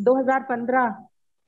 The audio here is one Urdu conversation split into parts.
2015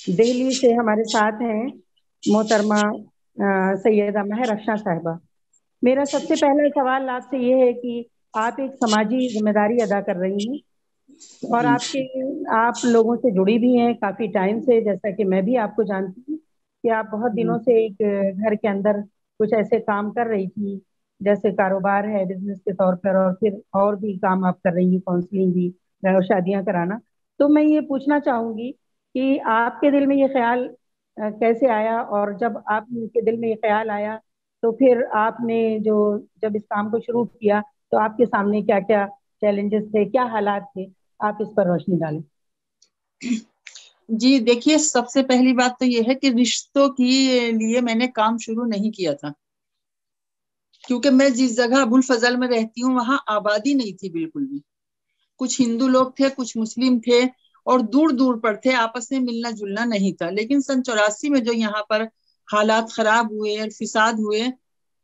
دہلی سے ہمارے ساتھ ہیں محترمہ سیدہ مہر افشاں صاحبہ. میرا سب سے پہلا سوال آپ سے یہ ہے کہ آپ ایک سماجی ذمہ داری ادا کر رہی ہیں اور آپ لوگوں سے جڑی بھی ہیں کافی ٹائم سے، جیسا کہ میں بھی آپ کو جانتی ہوں کہ آپ بہت دنوں سے ایک گھر کے اندر کچھ ایسے کام کر رہی تھی جیسے کاروبار ہے بزنس کے طور پر، اور پھر اور بھی کام آپ کر رہی ہیں، کاؤنسلنگ بھی اور شادیاں کرانا. تو میں یہ پوچھنا چاہوں گی کہ آپ کے دل میں یہ خیال کیسے آیا، اور جب آپ کے دل میں یہ خیال آیا تو پھر آپ نے جب اس کام کو شروع کیا تو آپ کے سامنے کیا کیا چیلنجز تھے، کیا حالات تھے، آپ اس پر روشنی ڈالیں. جی دیکھیے، سب سے پہلی بات تو یہ ہے کہ رشتوں کے لیے میں نے کام شروع نہیں کیا تھا، کیونکہ میں جس جگہ ابوالفضل میں رہتی ہوں وہاں آبادی نہیں تھی بالکل بھی. کچھ ہندو لوگ تھے، کچھ مسلم تھے، اور دور دور پر تھے، آپس میں ملنا جلنا نہیں تھا. لیکن سن 84 میں جو یہاں پر حالات خراب ہوئے اور فساد ہوئے،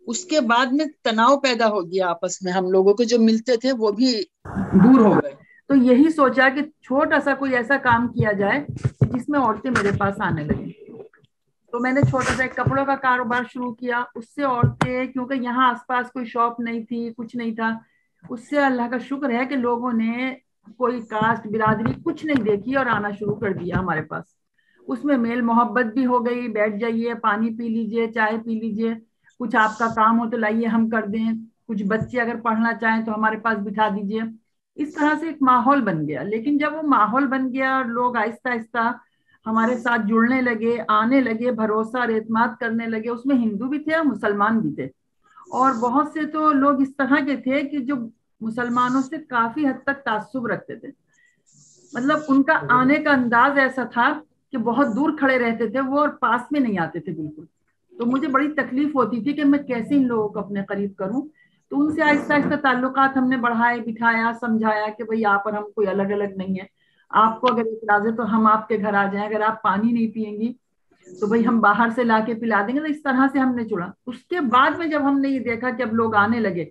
اس کے بعد میں تناؤ پیدا ہو گیا آپس میں. ہم لوگوں کو جو ملتے تھے وہ بھی دور ہو گئے. تو یہی سوچا کہ چھوٹا سا کوئی ایسا کام کیا جائے جس میں عورتیں میرے پاس آنے لگیں. تو میں نے چھوٹا سا ایک کپڑوں کا کاروبار شروع کیا. اس سے عورتیں، کیونکہ یہاں آس پاس کوئی شاپ نہیں تھی، کچھ نہیں تھا، اس سے اللہ کا شکر ہے کہ لوگوں نے کوئی کاسٹ برادری کچھ نہیں دیکھی اور آنا شروع کر دیا ہمارے پاس. اس میں میل محبت بھی ہو گئی. بیٹھ جائیے، پانی پی لیجئے، چائے پی لیجئے، کچھ آپ کا کام ہو تو لائیے ہم کر دیں، کچھ بچے اگر پڑھنا چاہیں تو ہمارے پاس بٹھا دیجئے. اس طرح سے ایک ماحول بن گیا. لیکن جب وہ ماحول بن گیا اور لوگ آہستہ آہستہ ہمارے ساتھ جڑنے لگے، آنے لگے، بھروسہ اور اعتماد کرنے لگے. اس میں ہندو بھی تھے اور مسلمان بھی تھے، اور بہت سے تو لوگ اس طرح کے تھے کہ جو مسلمانوں سے کافی حد تک تعصب رکھتے تھے. مطلب ان کا آنے کا انداز ایسا تھا کہ بہت دور کھڑے رہتے تھے وہ، اور پاس میں نہیں آتے تھے بالکل. تو مجھے بڑی تکلیف ہوتی تھی کہ میں کیسے ان لوگوں کو اپنے قریب کروں. تو ان سے آہستہ آہستہ تعلقات ہم نے بڑھائے، بٹھایا، سمجھایا کہ بھئی آپ اور ہم کوئی الگ الگ نہیں ہیں. آپ کو اگر اعتراض ہے تو ہم آپ کے گھر آ جائیں، اگر آپ پانی نہیں پئیں گی تو بھئی ہم باہر سے لا کے پلا دیں گے. تو اس طرح سے ہم نے جڑا. اس کے بعد میں جب ہم نے یہ دیکھا کہ اب لوگ آنے لگے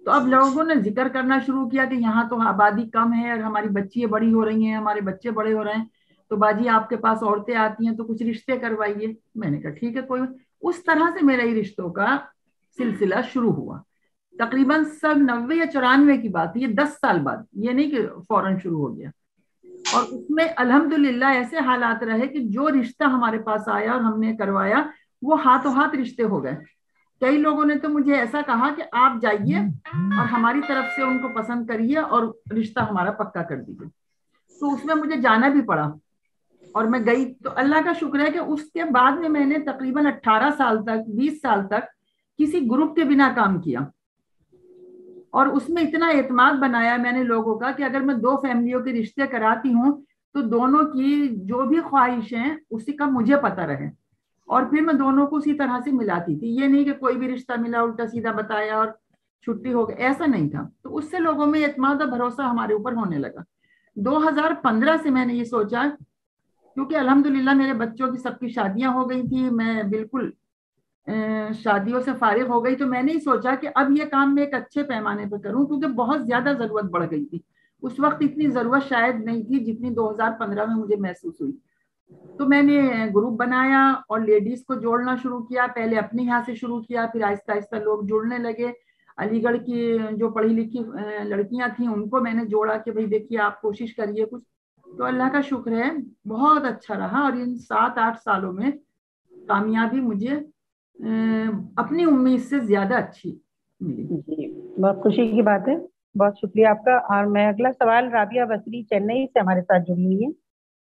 تو اب لوگوں نے ذکر کرنا شروع کیا کہ یہاں تو آبادی کم ہے اور ہماری بچیاں بڑی ہو رہی ہیں، ہمارے بچے بڑے ہو رہے ہیں، تو باجی آپ کے پاس عورتیں آتی ہیں تو کچھ رشتے کروائیے. میں نے کہا ٹھیک ہے کوئی. اس طرح سے میرا یہ رشتوں کا سلسلہ شروع ہوا. تقریباً 90 یا 94 کی بات ہے، یہ 10 سال بعد، یہ نہیں کہ فوراً شروع ہو گیا. اور اس میں الحمدللہ ایسے حالات رہے کہ جو رشتہ ہمارے پاس آیا اور ہم نے کروایا وہ ہاتھوں ہاتھ رشتے ہو گئے. کئی لوگوں نے تو مجھے ایسا کہا کہ آپ جائیے اور ہماری طرف سے ان کو پسند کریے اور رشتہ ہمارا پکا کر دیجیے. تو اس میں مجھے جانا بھی پڑا اور میں گئی. تو اللہ کا شکر ہے کہ اس کے بعد میں نے تقریباً 18 سال تک، 20 سال تک کسی گروپ کے بنا کام کیا، اور اس میں اتنا اعتماد بنایا میں نے لوگوں کا کہ اگر میں 2 فیملیوں کے رشتے کراتی ہوں تو دونوں کی جو بھی خواہش ہیں اسی کا مجھے پتہ رہے، اور پھر میں دونوں کو اسی طرح سے ملاتی تھی. یہ نہیں کہ کوئی بھی رشتہ ملا الٹا سیدھا بتایا اور چھٹی ہو گئی، ایسا نہیں تھا. تو اس سے لوگوں میں اعتماد اور بھروسہ ہمارے اوپر ہونے لگا. 2015 سے میں نے یہ سوچا، کیونکہ الحمدللہ میرے بچوں کی سب کی شادیاں ہو گئی تھی، میں بالکل شادیوں سے فارغ ہو گئی. تو میں نے ہی سوچا کہ اب یہ کام میں ایک اچھے پیمانے پہ کروں، کیونکہ بہت زیادہ ضرورت بڑھ گئی تھی. اس وقت اتنی ضرورت شاید نہیں تھی جتنی 2015 میں مجھے محسوس ہوئی. تو میں نے گروپ بنایا اور لیڈیز کو جوڑنا شروع کیا. پہلے اپنے یہاں سے شروع کیا، پھر آہستہ آہستہ لوگ جڑنے لگے. علی گڑھ کی جو پڑھی لکھی لڑکیاں تھیں ان کو میں نے جوڑا کہ بھئی دیکھیے آپ کوشش کریے کچھ. تو اللہ کا شکر ہے بہت اچھا رہا، اور ان 7-8 سالوں میں کامیابی مجھے اپنی امید سے زیادہ اچھی ملی. جی بہت خوشی کی بات ہے، بہت شکریہ آپ کا. اور میں اگلا سوال رابعہ بصری چنئی سے ہمارے ساتھ جڑی ہوئی ہیں.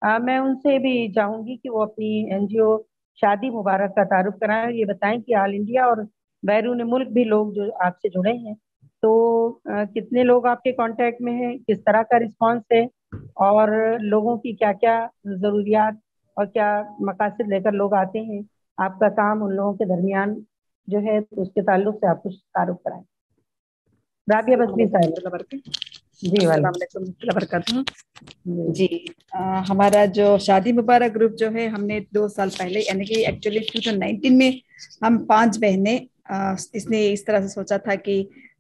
میں ان سے بھی چاہوں گی کہ وہ اپنی NGO شادی مبارک کا تعارف کرائیں، یہ بتائیں کہ آل انڈیا اور بیرون ملک بھی لوگ جو آپ سے جڑے ہیں تو کتنے لوگ آپ کے کانٹیکٹ میں ہیں، کس طرح کا رسپانس ہے، اور لوگوں کی کیا کیا ضروریات اور کیا مقاصد لے کر لوگ آتے ہیں. آپ کا کام ان لوگوں کے درمیان جو ہے تو اس کے تعلق سے آپ کچھ تعارف کرائیں. رابعہ بصری صاحب. جی السلام علیکم ورحمۃ اللہ وبرکاتہ. جی ہمارا جو شادی مبارک گروپ جو ہے ہم نے 2 سال پہلے یعنی کہ ایکچولی 2019 میں ہم 5 بہنیں اس نے اس طرح سے سوچا تھا کہ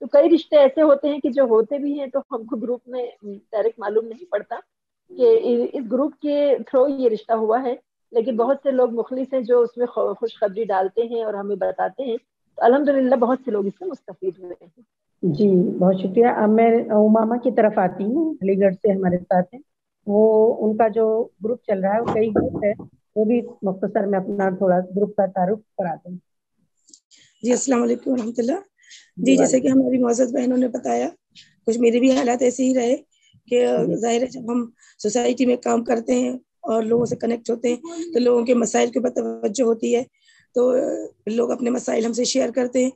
تو کئی رشتے ایسے ہوتے ہیں کہ جو ہوتے بھی ہیں تو ہم کو گروپ میں ڈائریکٹ معلوم نہیں پڑتا کہ اس گروپ کے تھرو یہ رشتہ ہوا ہے، لیکن بہت سے لوگ مخلص ہیں جو اس میں خوشخبری ڈالتے ہیں اور ہمیں بتاتے ہیں، تو الحمدللہ بہت سے لوگ اس سے مستفید ہوئے ہیں۔ جی بہت شکریہ. اب میں امامہ کی طرف آتی ہوں، علی گڑھ سے ہمارے ساتھ ہیں. وہ ان کا جو گروپ چل رہا ہے وہ کئی گروپ ہے، وہ بھی مختصر میں اپنا تھوڑا گروپ کا تعارف کرا دیں. جی السلام علیکم ورحمۃ اللہ. جی جیسے کہ ہماری معزز بہنوں نے بتایا، کچھ میرے بھی حالات ایسے ہی رہے کہ ظاہر ہے جب ہم سوسائٹی میں کام کرتے ہیں اور لوگوں سے کنیکٹ ہوتے ہیں تو لوگوں کے مسائل کے اوپر توجہ ہوتی ہے، تو لوگ اپنے مسائل ہم سے شیئر کرتے ہیں.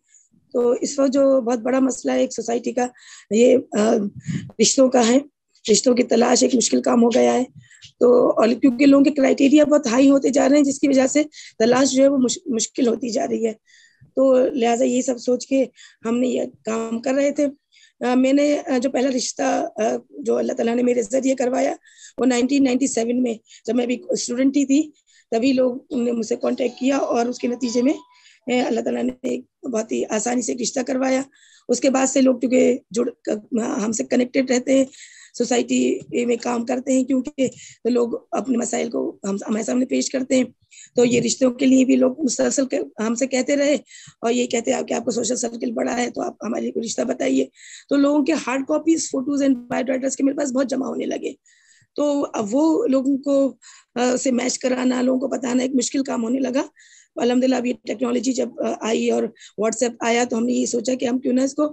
تو اس وقت جو بہت بڑا مسئلہ ہے ایک سوسائٹی کا، یہ رشتوں کا ہے. رشتوں کی تلاش ایک مشکل کام ہو گیا ہے. تو اور کیونکہ لوگوں کے کرائٹیریا بہت ہائی ہوتے جا رہے ہیں، جس کی وجہ سے تلاش جو ہے وہ مشکل ہوتی جا رہی ہے. تو لہٰذا یہ سب سوچ کے ہم نے یہ کام کر رہے تھے. میں نے جو پہلا رشتہ جو اللہ تعالیٰ نے میرے ذریعے کروایا وہ 1997 میں، جب میں بھی اسٹوڈنٹ ہی تھی، تبھی لوگ نے مجھ سے کانٹیکٹ کیا اور اس کے نتیجے میں اللہ تعالیٰ نے بہت ہی آسانی سے رشتہ کروایا. اس کے بعد سے لوگ کیونکہ ہم سے کنیکٹڈ رہتے ہیں، سوسائٹی میں کام کرتے ہیں، کیونکہ لوگ اپنے مسائل کو ہمارے سامنے پیش کرتے ہیں. تو یہ رشتوں کے لیے بھی لوگ مسلسل ہم سے کہتے رہے اور یہ کہتے ہیں کہ آپ کو سوشل سرکل بڑا ہے تو آپ ہمارے کو رشتہ بتائیے. تو لوگوں کے hard copies photos and bio datas کے میرے پاس بہت جمع ہونے لگے. تو اب وہ لوگوں کو سے میچ کرانا، لوگوں کو بتانا ایک مشکل کام ہونے لگا. الحمدللہ ابھی ٹیکنالوجی جب آئی اور واٹس ایپ آیا تو ہم نے یہ سوچا کہ ہم کیوں نہ اس کو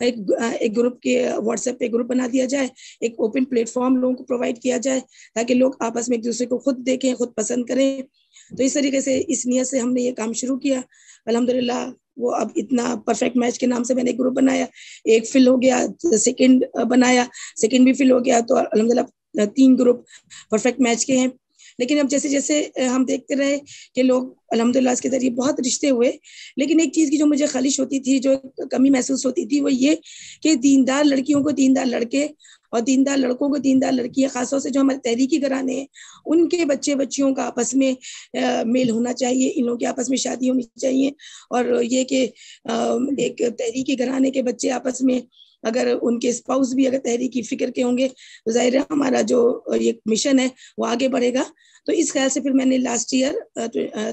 ایک گروپ کے واٹس ایپ پہ گروپ بنا دیا جائے، ایک اوپن پلیٹ فارم لوگوں کو پرووائڈ کیا جائے تاکہ لوگ آپس میں ایک دوسرے کو خود دیکھیں، خود پسند کریں. تو اس طریقے سے اس نیت سے ہم نے یہ کام شروع کیا. الحمدللہ وہ اب اتنا پرفیکٹ میچ کے نام سے میں نے گروپ بنایا، ایک فل ہو گیا، سیکنڈ بنایا، سیکنڈ بھی فل ہو گیا. تو الحمدللہ 3 گروپ پرفیکٹ میچ کے ہیں. لیکن اب جیسے جیسے ہم دیکھتے رہے کہ لوگ الحمدللہ اس کے ذریعے بہت رشتے ہوئے، لیکن ایک چیز کی جو مجھے خالش ہوتی تھی، جو کمی محسوس ہوتی تھی، وہ یہ کہ دیندار لڑکیوں کو دیندار لڑکے اور دیندار لڑکوں کو دیندار لڑکیاں، خاص طور سے جو ہمارے تحریکی گھرانے ہیں، ان کے بچے بچیوں کا آپس میں میل ہونا چاہیے، ان لوگوں کی آپس میں شادی ہونی چاہیے. اور یہ کہ ایک تحریکی گھرانے کے بچے آپس میں اگر ان کے اسپاؤس بھی اگر تحریکی فکر کے ہوں گے تو ظاہر ہے ہمارا جو یہ مشن ہے وہ آگے بڑھے گا. تو اس خیال سے پھر میں نے لاسٹ ایئر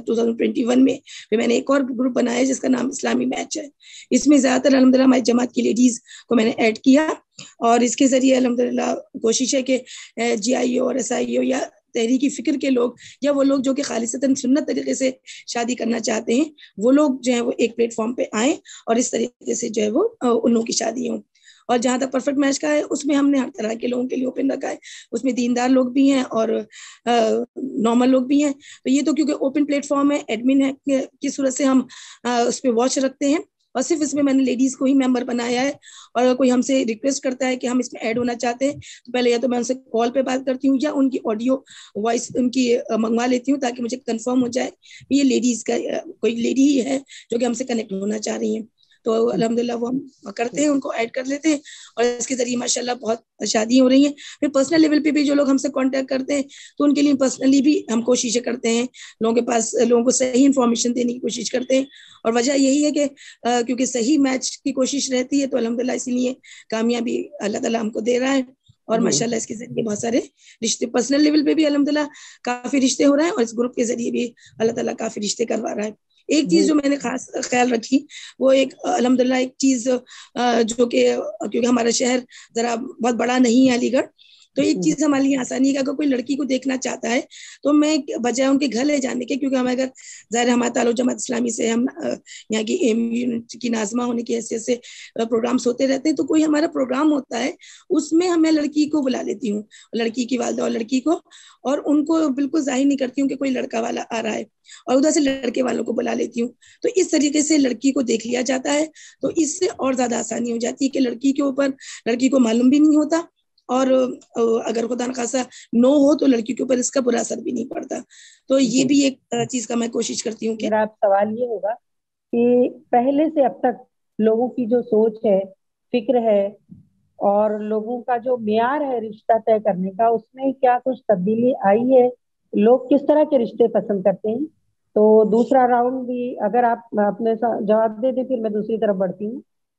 2021 میں پھر میں نے ایک اور گروپ بنایا جس کا نام اسلامی میچ ہے. اس میں زیادہ تر الحمدللہ ہماری جماعت کی لیڈیز کو میں نے ایڈ کیا اور اس کے ذریعے الحمدللہ کوشش ہے کہ GIO اور SIO یا تحریکی فکر کے لوگ یا وہ لوگ جو کہ خالصتاً سنت طریقے سے شادی کرنا چاہتے ہیں، وہ لوگ جو ہے وہ ایک پلیٹ فارم پہ آئیں اور اس طریقے سے جو ہے وہ ان لوگوں کی شادی ہوں. اور جہاں تک پرفیکٹ میچ کا ہے اس میں ہم نے ہر طرح کے لوگوں کے لیے اوپن رکھا ہے. اس میں دیندار لوگ بھی ہیں اور نارمل لوگ بھی ہیں. تو یہ تو کیونکہ اوپن پلیٹ فارم ہے، ایڈمن ہے کی صورت سے ہم اس پہ واچ رکھتے ہیں اور صرف اس میں نے لیڈیز کو ہی ممبر بنایا ہے. اور کوئی ہم سے ریکویسٹ کرتا ہے کہ ہم اس میں ایڈ ہونا چاہتے ہیں تو پہلے یا تو میں ان سے کال پہ بات کرتی ہوں یا ان کی آڈیو وائس ان کی منگوا لیتی ہوں تاکہ مجھے کنفرم ہو جائے یہ لیڈیز کا کوئی لیڈی ہی ہے جو کہ ہم سے کنیکٹ ہونا چاہ رہی ہیں. تو الحمدللہ وہ ہم کرتے ہیں، ان کو ایڈ کر لیتے ہیں اور اس کے ذریعے ماشاءاللہ بہت شادیاں ہو رہی ہیں. پھر پرسنل لیول پہ بھی جو لوگ ہم سے کانٹیکٹ کرتے ہیں تو ان کے لیے پرسنلی بھی ہم کوششیں کرتے ہیں، لوگوں کے پاس لوگوں کو صحیح انفارمیشن دینے کی کوشش کرتے ہیں. اور وجہ یہی ہے کہ کیونکہ صحیح میچ کی کوشش رہتی ہے تو الحمدللہ اسی لیے کامیابی اللہ تعالیٰ ہم کو دے رہا ہے. اور ماشاءاللہ اس کے ذریعے بہت سارے رشتے پرسنل لیول پہ بھی الحمدللہ کافی رشتے ہو رہے ہیں اور اس گروپ کے ذریعے بھی اللہ تعالیٰ کافی رشتے کروا رہا ہے. ایک چیز جو میں نے خاص خیال رکھی وہ ایک الحمدللہ ایک چیز جو کہ کیونکہ ہمارا شہر ذرا بہت بڑا نہیں ہے علی گڑھ، تو ایک چیز ہمارے لیے آسانی ہے کہ اگر کوئی لڑکی کو دیکھنا چاہتا ہے تو میں بجائے ان کے گھر لے جانے کے، کیونکہ ہم اگر ظاہر ہمارا تعلق جماعت اسلامی سے، ہم یہاں کی یونٹ کی ناظمہ ہونے کی حیثیت سے پروگرامس ہوتے رہتے ہیں، تو کوئی ہمارا پروگرام ہوتا ہے اس میں میں لڑکی کو بلا لیتی ہوں، لڑکی کی والدہ اور لڑکی کو، اور ان کو بالکل ظاہر نہیں کرتی ہوں کہ کوئی لڑکا والا آ رہا ہے اور ادھر سے لڑکے والوں کو بلا لیتی ہوں. تو اس طریقے سے لڑکی کو دیکھ لیا جاتا ہے تو اس سے اور زیادہ آسانی ہو جاتی ہے کہ لڑکی کے اوپر لڑکی کو معلوم بھی نہیں ہوتا اور اگر خدا نخواستہ نو ہو تو لڑکی کے اوپر اس کا برا اثر بھی نہیں پڑتا. تو یہ بھی ایک چیز کا میں کوشش کرتی ہوں. میرا سوال یہ ہوگا کہ پہلے سے اب تک لوگوں کی جو سوچ ہے، فکر ہے اور لوگوں کا جو معیار ہے رشتہ طے کرنے کا، اس میں کیا کچھ تبدیلی آئی ہے؟ لوگ کس طرح کے رشتے پسند کرتے ہیں؟ تو دوسرا راؤنڈ بھی اگر آپ اپنے جواب دے دیں پھر میں دوسری طرف بڑھتی ہوں.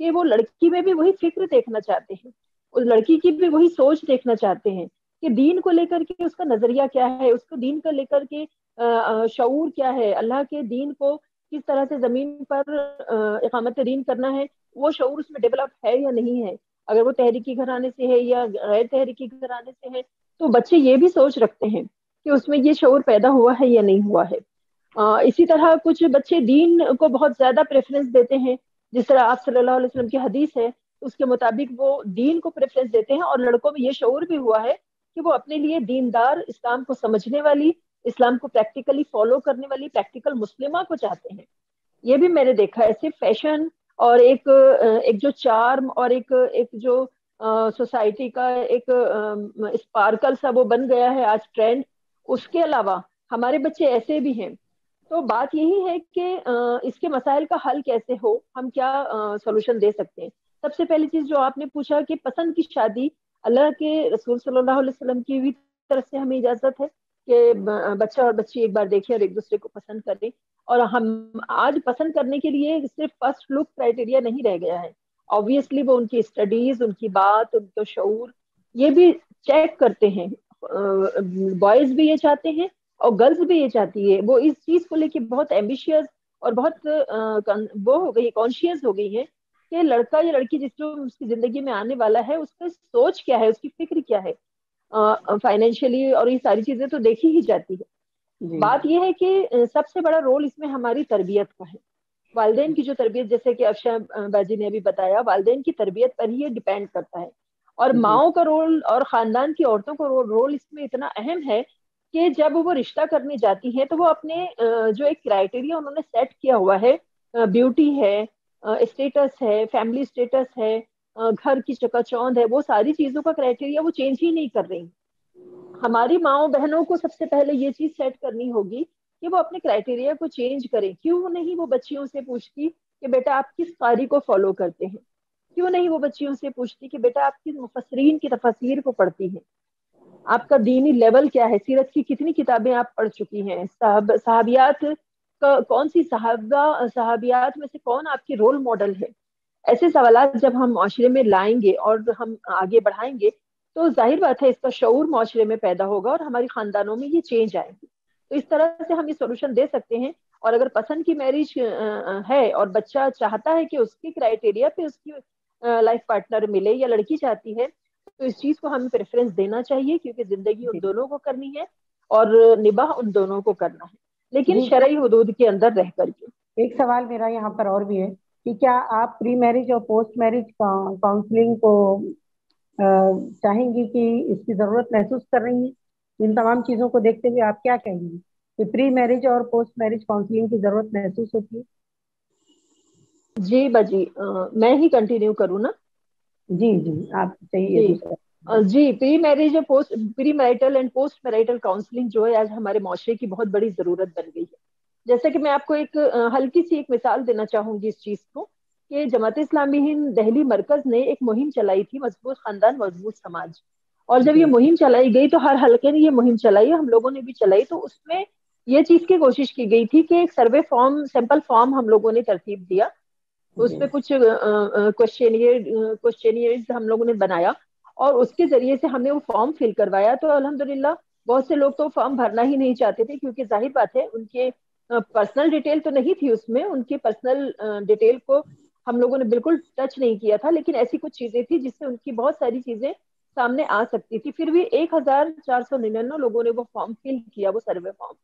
کہ وہ لڑکی میں بھی وہی فکر دیکھنا چاہتے ہیں, اس لڑکی کی بھی وہی سوچ دیکھنا چاہتے ہیں کہ دین کو لے کر کے اس کا نظریہ کیا ہے, اس کو دین کو لے کر کے شعور کیا ہے, اللہ کے دین کو کس طرح سے زمین پر اقامت دین کرنا ہے, وہ شعور اس میں ڈیولپ ہے یا نہیں ہے. اگر وہ تحریکی گھرانے سے ہے یا غیر تحریکی گھرانے سے ہے, تو بچے یہ بھی سوچ رکھتے ہیں کہ اس میں یہ شعور پیدا ہوا ہے یا نہیں ہوا ہے. اسی طرح کچھ بچے دین کو بہت زیادہ پریفرنس دیتے ہیں, جس طرح آپ صلی اللہ علیہ وسلم کی حدیث ہے اس کے مطابق وہ دین کو پریفرنس دیتے ہیں, اور لڑکوں میں یہ شعور بھی ہوا ہے کہ وہ اپنے لیے دیندار, اسلام کو سمجھنے والی, اسلام کو پریکٹیکلی فالو کرنے والی پریکٹیکل مسلمہ کو چاہتے ہیں. یہ بھی میں نے دیکھا ہے. صرف فیشن اور ایک جو چارم اور ایک جو سوسائٹی کا ایک اسپارکل سا وہ بن گیا ہے آج ٹرینڈ, اس کے علاوہ ہمارے بچے ایسے بھی ہیں. تو بات یہی ہے کہ اس کے مسائل کا حل کیسے ہو, ہم کیا سولوشن دے سکتے ہیں. سب سے پہلی چیز جو آپ نے پوچھا کہ پسند کی شادی, اللہ کے رسول صلی اللہ علیہ وسلم کی بھی طرف سے ہمیں اجازت ہے کہ بچہ اور بچی ایک بار دیکھیں اور ایک دوسرے کو پسند کریں. اور ہم آج پسند کرنے کے لیے صرف فرسٹ لک کرائٹیریا نہیں رہ گیا ہے. آبویسلی وہ ان کی اسٹڈیز, ان کی بات, ان کا شعور یہ بھی چیک کرتے ہیں. بوائز بھی یہ چاہتے ہیں اور گرلز بھی یہ چاہتی ہے. وہ اس چیز کو لے کے بہت ایمبیشیس اور بہت وہ ہو گئی, کانشیس ہو گئی ہے کہ لڑکا یا لڑکی جس جو اس کی زندگی میں آنے والا ہے اس کا سوچ کیا ہے, اس کی فکر کیا ہے, فائنینشلی اور یہ ساری چیزیں تو دیکھی ہی جاتی ہے. بات یہ ہے کہ سب سے بڑا رول اس میں ہماری تربیت کا ہے. والدین کی جو تربیت, جیسے کہ افشا باجی نے ابھی بتایا, والدین کی تربیت پر ہی یہ ڈیپینڈ کرتا ہے. اور ماؤں کا رول اور خاندان کی عورتوں کا رول اس میں اتنا اہم ہے کہ جب وہ رشتہ کرنے جاتی ہیں تو وہ اپنے جو ایک کرائٹیریا انہوں نے سیٹ کیا ہوا ہے, بیوٹی ہے, اسٹیٹس ہے, فیملی اسٹیٹس ہے, گھر کی چکا چوند ہے, وہ ساری چیزوں کا کرائٹیریا وہ چینج ہی نہیں کر رہی. ہماری ماؤں بہنوں کو سب سے پہلے یہ چیز سیٹ کرنی ہوگی کہ وہ اپنے کرائٹیریا کو چینج کریں. کیوں نہیں وہ بچیوں سے پوچھتی کہ بیٹا آپ کس قاری کو فالو کرتے ہیں, کیوں نہیں وہ بچیوں سے پوچھتی کہ بیٹا آپ کس مفسرین کی تفاسیر کو پڑھتی ہیں, آپ کا دینی لیول کیا ہے, سیرت کی کتنی کتابیں آپ پڑھ چکی ہیں, صحابیات کون سی صحابیات میں سے کون آپ کی رول ماڈل ہے. ایسے سوالات جب ہم معاشرے میں لائیں گے اور ہم آگے بڑھائیں گے تو ظاہر بات ہے اس کا شعور معاشرے میں پیدا ہوگا اور ہماری خاندانوں میں یہ چینج آئے گی. تو اس طرح سے ہم یہ سولوشن دے سکتے ہیں. اور اگر پسند کی میرج ہے اور بچہ چاہتا ہے کہ اس کی کرائٹیریا پہ اس کی لائف پارٹنر ملے, یا لڑکی چاہتی ہے, تو اس چیز کو ہمیں پریفرنس دینا چاہیے, کیونکہ زندگی ان دونوں کو کرنی ہے اور نباہ ان دونوں کو کرنا ہے, لیکن شرعی حدود کے اندر رہ کر کے. ایک سوال میرا یہاں پر اور بھی ہے کہ کیا آپ پری میرج اور پوسٹ میرج کاؤنسلنگ کو چاہیں گی کہ اس کی ضرورت محسوس کر رہی ہیں؟ ان تمام چیزوں کو دیکھتے ہوئے آپ کیا کہیں گی کہ پری میرج اور پوسٹ میرج کاؤنسلنگ کی ضرورت محسوس ہوتی ہے؟ جی باجی, میں ہی کنٹینیو کروں نا؟ جی آپ چاہیے. جی, پری میرج اور pre marital and post marital counselling جو ہے آج ہمارے معاشرے کی بہت بڑی ضرورت بن گئی ہے. جیسے کہ میں آپ کو ایک ہلکی سی ایک مثال دینا چاہوں گی اس چیز کو, کہ جماعت اسلامی ہند دہلی مرکز نے ایک مہم چلائی تھی, مضبوط خاندان مضبوط سماج. اور جب یہ مہم چلائی گئی تو ہر حلقے نے یہ مہم چلائی, ہم لوگوں نے بھی چلائی. تو اس میں یہ چیز کی کوشش کی گئی تھی کہ ایک سروے فارم, سیمپل فارم ہم لوگوں نے ترتیب دیا, اس پہ کچھ کوشچنئرز ہم لوگوں نے بنایا اور اس کے ذریعے سے ہم نے وہ فارم فل کروایا. تو الحمدللہ بہت سے لوگ تو فارم بھرنا ہی نہیں چاہتے تھے, کیونکہ ظاہر بات ہے ان کے پرسنل ڈیٹیل تو نہیں تھی اس میں, ان کی پرسنل ڈیٹیل کو ہم لوگوں نے بالکل ٹچ نہیں کیا تھا, لیکن ایسی کچھ چیزیں تھی جس سے ان کی بہت ساری چیزیں سامنے آ سکتی تھی. پھر بھی 1499 لوگوں نے وہ فارم فل کیا, وہ سروے فارم.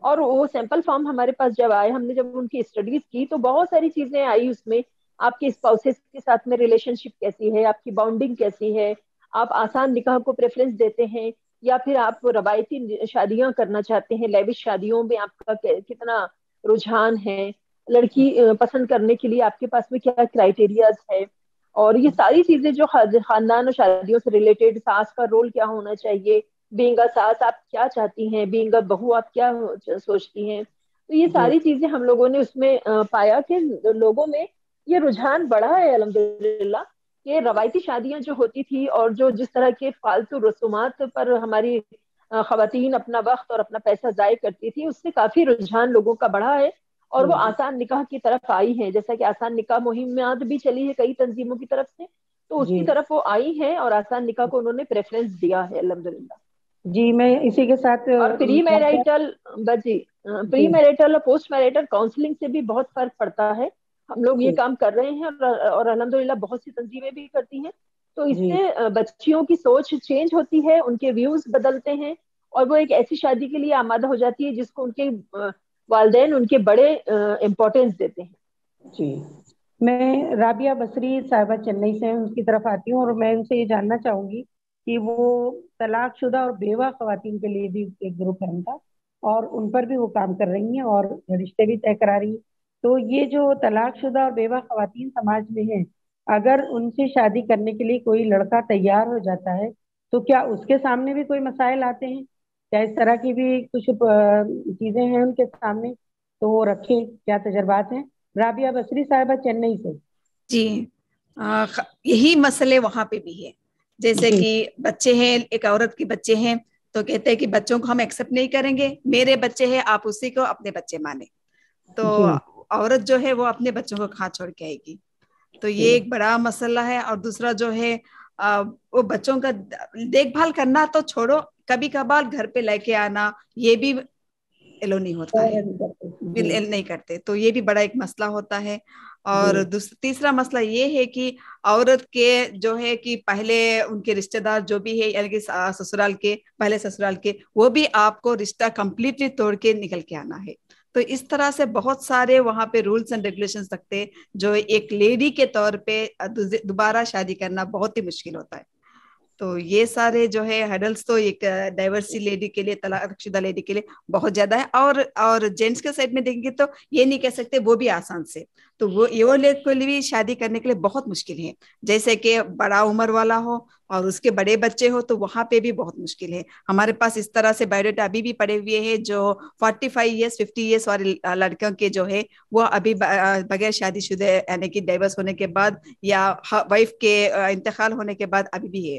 اور وہ سیمپل فارم ہمارے پاس جب آئے, ہم نے جب ان کی اسٹڈیز کی تو بہت ساری چیزیں آئی اس میں. آپ کے اسپاؤسز کے ساتھ میں ریلیشن شپ کیسی ہے, آپ کی باؤنڈنگ کیسی ہے, آپ آسان نکاح کو پریفرنس دیتے ہیں یا پھر آپ روایتی شادیاں کرنا چاہتے ہیں, لیوش شادیوں میں آپ کا کتنا رجحان ہے, لڑکی پسند کرنے کے لیے آپ کے پاس میں کیا کرائٹیریاز ہے, اور یہ ساری چیزیں جو خاندان اور شادیوں سے ریلیٹڈ, ساس کا رول کیا ہونا چاہیے, بینگ اے ساس آپ کیا چاہتی ہیں, بینگ اے بہو آپ کیا سوچتی ہیں. تو یہ ساری چیزیں ہم لوگوں نے اس میں پایا کہ لوگوں میں یہ رجحان بڑھا ہے الحمدللہ, کہ روایتی شادیاں جو ہوتی تھی اور جو جس طرح کے فالتو رسومات پر ہماری خواتین اپنا وقت اور اپنا پیسہ ضائع کرتی تھی, اس سے کافی رجحان لوگوں کا بڑھا ہے. اور وہ آسان نکاح کی طرف آئی ہیں. جیسا کہ آسان نکاح مہمات بھی چلی ہے کئی تنظیموں کی طرف سے, تو اس کی طرف وہ آئی ہیں اور آسان نکاح کو انہوں نے پریفرنس دیا ہے الحمدللہ. جی میں اسی کے ساتھ اور پری میرٹل پری میرٹل اور پوسٹ میرٹل کاؤنسلنگ سے بھی بہت فرق پڑتا ہے. ہم لوگ یہ کام کر رہے ہیں اور الحمدللہ بہت سی تنظیمیں بھی کرتی ہیں. تو اس سے بچیوں کی سوچ چینج ہوتی ہے, ان کے ویوز بدلتے ہیں, اور وہ ایک ایسی شادی کے لیے آمادہ ہو جاتی ہے جس کو ان کے والدین ان کے بڑے امپورٹینس دیتے ہیں. جی میں رابعہ بصری صاحبہ چنئی سے ان کی طرف آتی ہوں, اور میں ان سے یہ جاننا چاہوں گی کہ وہ طلاق شدہ اور بیوہ خواتین کے لیے بھی ایک گروپ ہے ان کا, اور ان پر بھی وہ کام کر رہی ہیں اور رشتے بھی طے کرا رہی ہیں. تو یہ جو طلاق شدہ اور بیوہ خواتین سماج میں ہیں, اگر ان سے شادی کرنے کے لیے کوئی لڑکا تیار ہو جاتا ہے تو کیا اس کے سامنے بھی کوئی مسائل آتے ہیں؟ کیا اس طرح کی بھی کچھ چیزیں ہیں ان کے سامنے, تو وہ رکھیں, کیا تجربات ہیں؟ رابعہ بصری صاحبہ چنئی سے. جی یہی مسئلے وہاں پہ بھی ہے. جیسے کہ بچے ہیں, ایک عورت کے بچے ہیں تو کہتے ہیں کہ بچوں کو ہم ایکسپٹ نہیں کریں گے, میرے بچے ہیں آپ اسی کو اپنے بچے مانے. تو عورت جو ہے وہ اپنے بچوں کو کہاں چھوڑ کے آئے گی؟ تو یہ ایک بڑا مسئلہ ہے. اور دوسرا جو ہے وہ بچوں کا دیکھ بھال کرنا تو چھوڑو, کبھی کبھار گھر پہ لے کے آنا یہ بھی ایلو نہیں ہوتا ہے, نہیں کرتے. تو یہ بھی بڑا ایک مسئلہ ہوتا ہے. اور تیسرا مسئلہ یہ ہے کہ عورت کے جو ہے کہ پہلے ان کے رشتہ دار جو بھی ہے, یعنی کہ سسرال کے پہلے سسرال کے, وہ بھی آپ کو رشتہ کمپلیٹلی توڑ کے نکل کے آنا ہے. تو اس طرح سے بہت سارے وہاں پہ رولز اینڈ ریگولیشنز رکھتے جو ایک لیڈی کے طور پہ دوبارہ شادی کرنا بہت ہی مشکل ہوتا ہے. تو یہ سارے جو ہے ہیڈلز تو ایک ڈائیورسی لیڈی کے لیے, طلاق شدہ لیڈی کے لیے بہت زیادہ ہے. اور جینٹس کے سائڈ میں دیکھیں گے تو یہ نہیں کہہ سکتے وہ بھی آسان سے, تو وہ کو بھی شادی کرنے کے لیے بہت مشکل ہے. جیسے کہ بڑا عمر والا ہو اور اس کے بڑے بچے ہو تو وہاں پہ بھی بہت مشکل ہے. ہمارے پاس اس طرح سے بایوڈیٹا ابھی بھی پڑے ہوئے ہیں جو 45 ایئرس 50 ایئرس والے لڑکیوں کے جو ہے وہ ابھی بغیر شادی شدہ, یعنی کہ ڈائیورس ہونے کے بعد یا وائف کے انتقال ہونے کے بعد ابھی بھی ہے.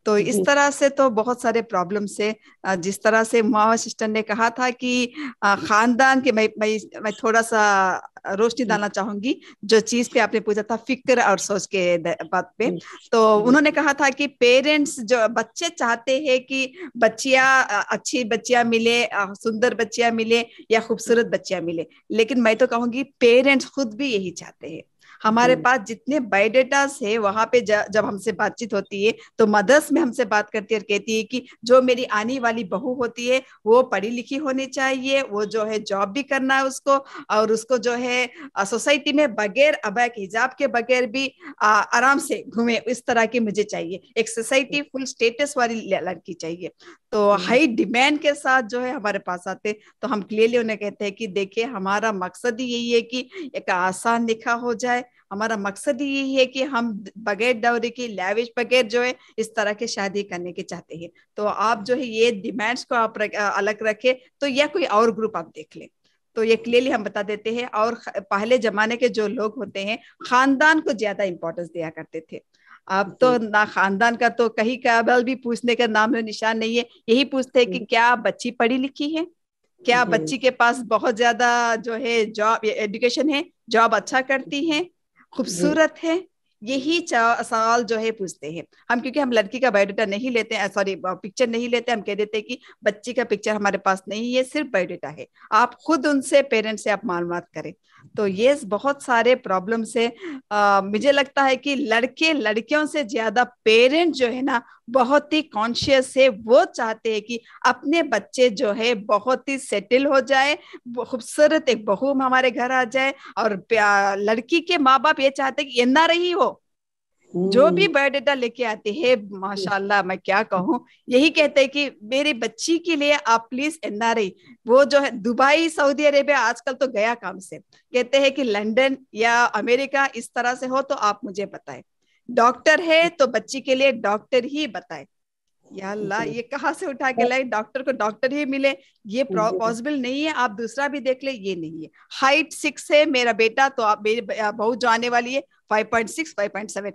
تو اس طرح سے تو بہت سارے پرابلمس ہے. جس طرح سے معاویہ سسٹر نے کہا تھا کہ خاندان کے, میں تھوڑا سا روشنی ڈالنا چاہوں گی جو چیز پہ آپ نے پوچھا تھا, فکر اور سوچ کے بات پہ. تو انہوں نے کہا تھا کہ پیرنٹس جو بچے چاہتے ہیں کہ بچیاں اچھی بچیاں ملے, سندر بچیاں ملے یا خوبصورت بچیاں ملے, لیکن میں تو کہوں گی پیرنٹس خود بھی یہی چاہتے ہیں. ہمارے پاس جتنے بایوڈیٹاز ہے وہاں پہ جب ہم سے بات چیت ہوتی ہے تو مدرس میں ہم سے بات کرتی ہے اور کہتی ہے کہ جو میری آنے والی بہو ہوتی ہے وہ پڑھی لکھی ہونی چاہیے, وہ جو ہے جاب بھی کرنا ہے اس کو, اور اس کو جو ہے سوسائٹی میں بغیر ابا کے حجاب کے بغیر بھی آرام سے گھومے, اس طرح کی مجھے چاہیے. ایک سوسائٹی فل اسٹیٹس والی لڑکی چاہیے. تو ہائی ڈیمانڈ کے ساتھ جو ہے ہمارے پاس آتے تو ہم کلیئرلی انہیں کہتے ہیں کہ دیکھیں ہمارا مقصد ہی یہی ہے کہ ایک آسان نکاح ہو جائے. ہمارا مقصد ہی یہی ہے کہ ہم بغیر ڈوری کی لیوش بغیر جو ہے اس طرح کی شادی کرنے کے چاہتے ہیں. تو آپ جو ہے یہ ڈیمانڈس کو آپ الگ رکھے تو یا کوئی اور گروپ آپ دیکھ لیں. تو یہ کلیئرلی ہم بتا دیتے ہیں. اور پہلے زمانے کے جو لوگ ہوتے ہیں خاندان کو زیادہ امپورٹنس دیا کرتے تھے. اب تو نہ خاندان کا تو کہیں کا بھی پوچھنے کا نام نشان نہیں ہے. یہی پوچھتے ہیں کہ کیا بچی پڑھی لکھی ہے, کیا بچی کے پاس بہت زیادہ جو ہے جاب ایجوکیشن ہے, جاب اچھا کرتی ہے, خوبصورت ہے. یہی سوال جو ہے پوچھتے ہیں ہم, کیونکہ ہم لڑکی کا بایوڈیٹا نہیں لیتے ہیں, سوری پکچر نہیں لیتے. ہم کہہ دیتے ہیں کہ بچی کا پکچر ہمارے پاس نہیں ہے, صرف بایوڈیٹا ہے, آپ خود ان سے پیرنٹ سے آپ معلومات کریں. تو یہ بہت سارے پرابلمس ہیں. مجھے لگتا ہے کہ لڑکے لڑکیوں سے زیادہ پیرنٹ جو ہے نا بہت ہی کانشیس ہے. وہ چاہتے ہیں کہ اپنے بچے جو ہے بہت ہی سیٹل ہو جائے, خوبصورت ایک بہو ہمارے گھر آ جائے. اور لڑکی کے ماں باپ یہ چاہتے کہ نہ رہی ہو, جو بھی بایوڈیٹا لے کے آتے ہیں ماشاء اللہ میں کیا کہوں, یہی کہتے ہیں کہ میری بچی کے لیے آپ پلیز NRI, وہ جو ہے دبئی سعودی عربیہ آج کل تو گیا کام سے, کہتے ہیں کہ لندن یا امریکہ اس طرح سے ہو تو آپ مجھے بتائیں. ڈاکٹر ہے تو بچی کے لیے ڈاکٹر ہی بتائے. یا اللہ یہ کہاں سے اٹھا کے لائے, ڈاکٹر کو ڈاکٹر ہی ملے, یہ پاسبل نہیں ہے. آپ دوسرا بھی دیکھ لیں, یہ نہیں ہے. ہائٹ 6 ہے میرا بیٹا, تو آپ میری بہو جو آنے والی ہے 5.6 5.7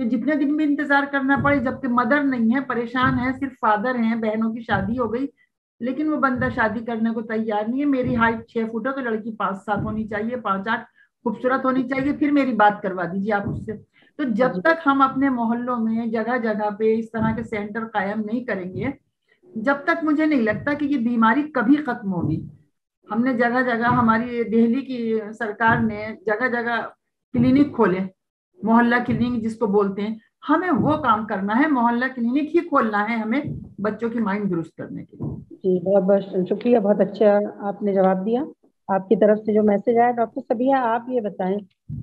کہ جتنے دن بھی انتظار کرنا پڑے، جبکہ مدر نہیں ہے، پریشان ہے، صرف فادر ہیں، بہنوں کی شادی ہو گئی لیکن وہ بندہ شادی کرنے کو تیار نہیں ہے. میری ہائٹ 6 فٹ ہے تو لڑکی 5-7 ہونی چاہیے، 5-8 خوبصورت ہونی چاہیے، پھر میری بات کروا دیجیے آپ اس سے. تو جب تک ہم اپنے محلوں میں جگہ جگہ پہ اس طرح کے سینٹر قائم نہیں کریں گے، جب تک مجھے نہیں لگتا کہ یہ بیماری کبھی ختم ہوگی. ہم نے جگہ جگہ، ہماری دہلی کی سرکار نے جگہ جگہ کلینک کھولے، محلہ کلینک جس کو بولتے ہیں. ہمیں وہ کام کرنا ہے، محلہ کلینک ہی کھولنا ہے ہمیں بچوں کی مائنڈ درست کرنے کے لیے. جی بہت بہت شکریہ، بہت اچھا آپ نے جواب دیا. آپ کی طرف سے جو میسج آیا، ڈاکٹر صبیحہ آپ یہ بتائیں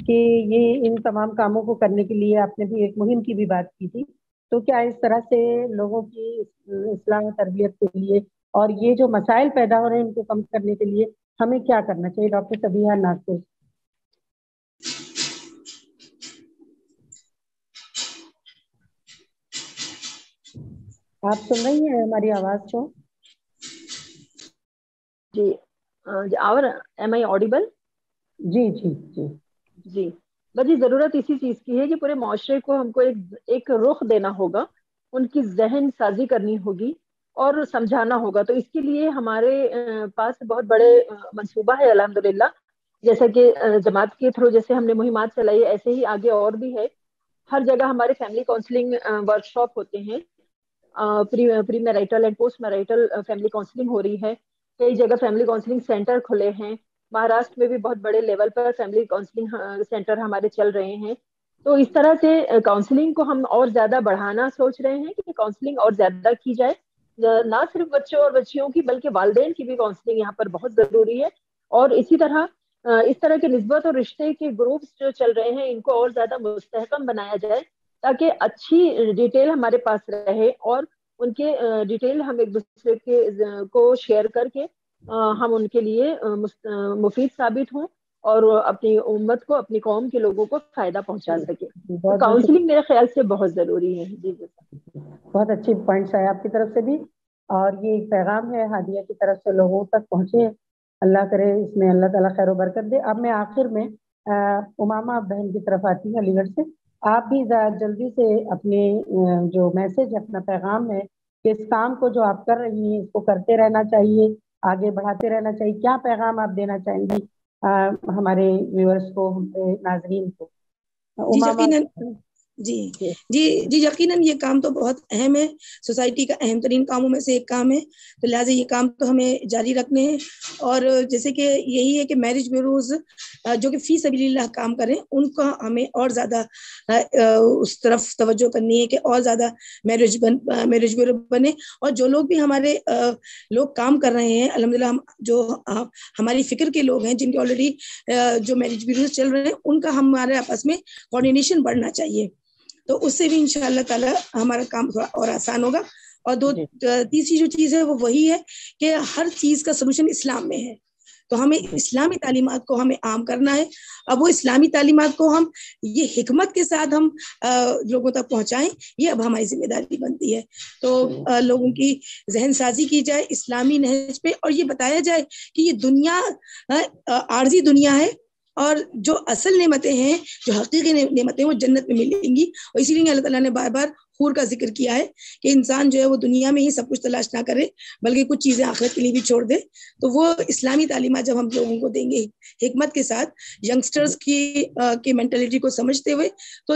کہ یہ ان تمام کاموں کو کرنے کے لیے آپ نے بھی ایک مہم کی بھی بات کی تھی، تو کیا اس طرح سے لوگوں کی اصلاح و تربیت کے لیے اور یہ جو مسائل پیدا ہو رہے ہیں ان کو کم کرنے کے لیے ہمیں کیا کرنا چاہیے؟ ڈاکٹر صبیحہ ناگپور. آپ سن رہی ہیں ہماری آواز کو؟ جی اور ایم آئی آڈیبل؟ جی جی جی جی بس ضرورت اسی چیز کی ہے کہ پورے معاشرے کو ہم کو ایک رخ دینا ہوگا، ان کی ذہن سازی کرنی ہوگی اور سمجھانا ہوگا. تو اس کے لیے ہمارے پاس بہت بڑے منصوبہ ہے الحمدللہ. جیسا کہ جماعت کے تھرو جیسے ہم نے مہمات چلائی، ایسے ہی آگے اور بھی ہے. ہر جگہ ہمارے فیملی کاؤنسلنگ ورکشاپ ہوتے ہیں، پری میرائٹل اینڈ پوسٹ میرائٹل فیملی کاؤنسلنگ ہو رہی ہے. کئی جگہ فیملی کاؤنسلنگ سینٹر کھلے ہیں. مہاراشٹر میں بھی بہت بڑے لیول پر فیملی کاؤنسلنگ سینٹر ہمارے چل رہے ہیں. تو اس طرح سے کاؤنسلنگ کو ہم اور زیادہ بڑھانا سوچ رہے ہیں کہ کاؤنسلنگ اور زیادہ کی جائے، نہ صرف بچوں اور بچیوں کی بلکہ والدین کی بھی کاؤنسلنگ یہاں پر بہت ضروری ہے. اور اسی طرح اس طرح کے نسبت اور رشتے کے گروپس جو چل رہے ہیں ان کو اور زیادہ مستحکم بنایا جائے تاکہ اچھی ڈیٹیل ہمارے پاس رہے اور ان کے ڈیٹیل ہم ایک دوسرے کے کو شیئر کر کے ہم ان کے لیے مفید ثابت ہوں اور اپنی امت کو، اپنی قوم کے لوگوں کو فائدہ پہنچا سکے. تو کاؤنسلنگ میرے خیال سے بہت ضروری ہے. جی بہت اچھی پوائنٹس آئے آپ کی طرف سے بھی، اور یہ ایک پیغام ہے ہادیہ کی طرف سے لوگوں تک پہنچے. اللہ کرے اس میں اللہ تعالیٰ خیر و برکت دے. اب میں آخر میں امامہ بہن کی طرف آتی ہوں علی گڑھ سے. آپ بھی جلدی سے اپنے جو میسج، اپنا پیغام ہے کہ اس کام کو جو آپ کر رہی ہیں اس کو کرتے رہنا چاہیے، آگے بڑھاتے رہنا چاہیے، کیا پیغام آپ دینا چاہیں گی ہمارے ویورز کو، ناظرین کو؟ امامہ. جی یقیناً یہ کام تو بہت اہم ہے، سوسائٹی کا اہم ترین کاموں میں سے ایک کام ہے. تو لہٰذا یہ کام تو ہمیں جاری رکھنے ہیں. اور جیسے کہ یہی ہے کہ میرج بیوروز جو کہ فی سبیل اللہ کام کریں، ان کا ہمیں اور زیادہ اس طرف توجہ کرنی ہے کہ اور زیادہ میرج بیورو بنے. اور جو لوگ بھی ہمارے لوگ کام کر رہے ہیں الحمدللہ، جو ہماری فکر کے لوگ ہیں جن کے آلریڈی جو میرج بیوروز چل رہے ہیں، ان کا ہمارے آپس میں کوآرڈینیشن بڑھنا چاہیے. تو اس سے بھی انشاءاللہ تعالی ہمارا کام تھوڑا اور آسان ہوگا. اور تیسری جو چیز ہے وہ وہی ہے کہ ہر چیز کا سلوشن اسلام میں ہے. تو ہمیں اسلامی تعلیمات کو ہمیں عام کرنا ہے. اب وہ اسلامی تعلیمات کو ہم یہ حکمت کے ساتھ ہم لوگوں تک پہنچائیں، یہ اب ہماری ذمہ داری بنتی ہے. تو لوگوں کی ذہن سازی کی جائے اسلامی نہج پہ، اور یہ بتایا جائے کہ یہ دنیا عارضی دنیا ہے اور جو اصل نعمتیں ہیں، جو حقیقی نعمتیں وہ جنت میں ملیں گی. اور اسی لیے اللہ تعالیٰ نے بار بار حور کا ذکر کیا ہے کہ انسان جو ہے وہ دنیا میں ہی سب کچھ تلاش نہ کرے بلکہ کچھ چیزیں آخرت کے لیے بھی چھوڑ دے. تو وہ اسلامی تعلیمات جب ہم لوگوں کو دیں گے حکمت کے ساتھ، ینگسٹرز کی مینٹلٹی کو سمجھتے ہوئے، تو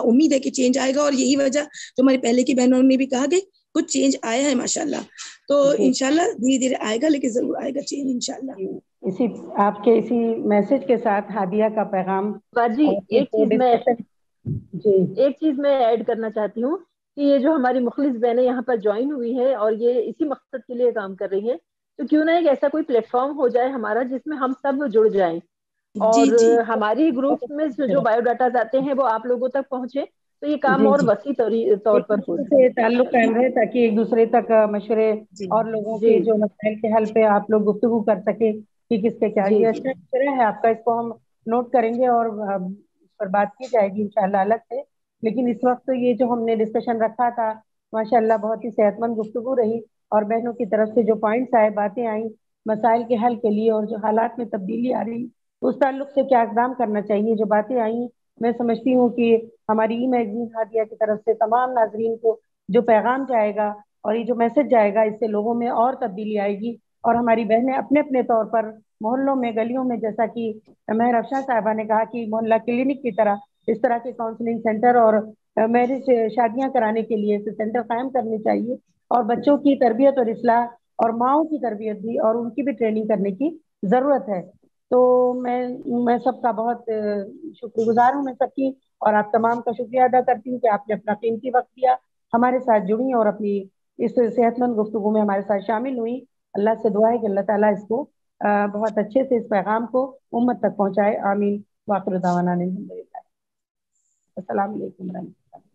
امید ہے کہ چینج آئے گا. اور یہی وجہ جو ہماری پہلے کی بہنوں نے بھی کہا کہ کچھ چینج آیا ہے ماشاءاللہ. تو انشاءاللہ دھیرے دھیرے آئے گا، لیکن ضرور آئے گا چینج انشاءاللہ. اسی آپ کے اسی میسج کے ساتھ ہادیہ کا پیغام. جی ایک چیز میں ایڈ کرنا چاہتی ہوں کہ یہ جو ہماری مخلص بہنیں یہاں پر جوائن ہوئی ہے اور یہ اسی مقصد کے لیے کام کر رہی ہیں، تو کیوں نہ ایک ایسا کوئی پلیٹ فارم ہو جائے ہمارا جس میں ہم سب جڑ جائیں اور ہماری گروپس میں جو بایو ڈاٹاز آتے ہیں وہ آپ لوگوں تک پہنچے، تو یہ کام اور وسیع طور پر ہو سے تعلق قائم رہے تاکہ ایک دوسرے تک مشورے اور لوگوں کے جو مسائل کے حل پہ آپ لوگ گفتگو کر سکے کہ کس پہ کیا. یہ اچھا مشورہ ہے آپ کا، اس کو ہم نوٹ کریں گے اور اس پر بات کی جائے گی انشاءاللہ الگ سے. لیکن اس وقت یہ جو ہم نے ڈسکشن رکھا تھا ماشاءاللہ بہت ہی صحت مند گفتگو رہی، اور بہنوں کی طرف سے جو پوائنٹس آئے، باتیں آئیں مسائل کے حل کے لیے، اور جو حالات میں تبدیلی آ رہی اس تعلق سے کیا اقدام کرنا چاہیے، جو باتیں آئیں میں سمجھتی ہوں کہ ہماری ای میگزین ہادیہ کی طرف سے تمام ناظرین کو جو پیغام جائے گا اور یہ جو میسج جائے گا، اس سے لوگوں میں اور تبدیلی آئے گی، اور ہماری بہنیں اپنے اپنے طور پر محلوں میں، گلیوں میں، جیسا کہ مہر افشاں صاحبہ نے کہا کہ محلہ کلینک کی طرح اس طرح کے کاؤنسلنگ سینٹر اور میرج شادیاں کرانے کے لیے سینٹر قائم کرنے چاہیے، اور بچوں کی تربیت اور اصلاح اور ماؤں کی تربیت بھی اور ان کی بھی ٹریننگ کرنے کی ضرورت ہے۔ تو میں سب کا بہت شکر گزار ہوں، میں سب کی، اور آپ تمام کا شکریہ ادا کرتی ہوں کہ آپ نے اپنا قیمتی وقت دیا، ہمارے ساتھ جڑی اور اپنی اس صحت مند گفتگو میں ہمارے ساتھ شامل ہوئی۔ اللہ سے دعا ہے کہ اللہ تعالیٰ اس کو بہت اچھے سے اس پیغام کو امت تک پہنچائے، آمین۔ واخر دعوانا الحمدللہ۔ السلام علیکم ورحمۃ اللہ۔